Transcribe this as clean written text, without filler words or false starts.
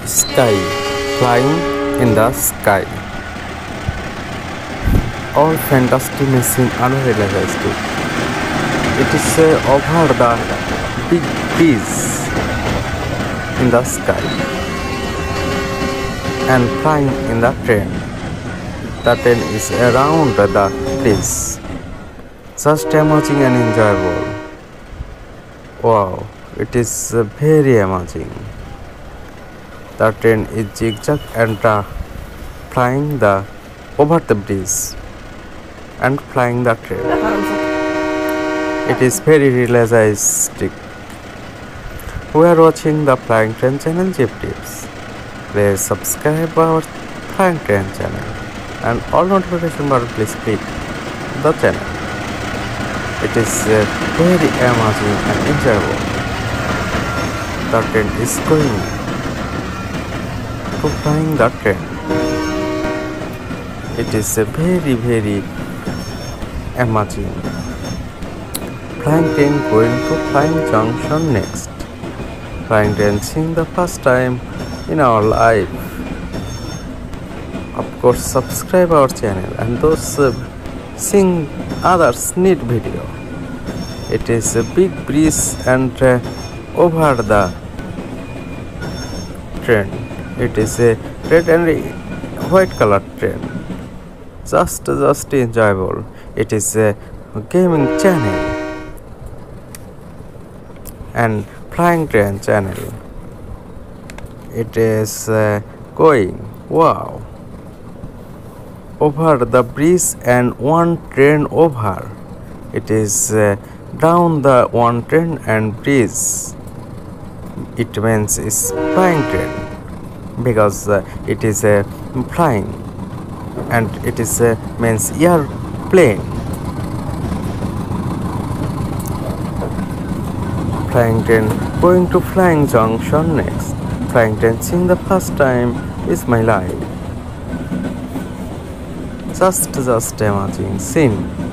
Sky, flying in the sky. All fantasy machine unrealistic. It is over the big trees in the sky and flying in the train. The train is around the trees. Just amazing and enjoyable. Wow, it is very amazing. The train is zigzag and flying over the bridge and flying the train. It is very realistic. We are watching the Flying Train channel Jeep Tips. Please subscribe our Flying Train channel and all notification bar please click the channel. It is very amazing and enjoyable. The train is going to flying the train. It is very amazing. Flying train going to Flying Junction next. Flying train seeing the first time in our life. Of course, subscribe our channel and those seeing others need video. It is a big breeze and over the train. It is a red and white color train. Just enjoyable. It is a gaming channel and Flying Train channel. It is going wow over the bridge and one train over. It is down the one train and bridge. It means it's flying train because it is flying and it is means airplane. Flying train going to Flying Junction next. Flying train seeing the first time is my life. Just amazing scene.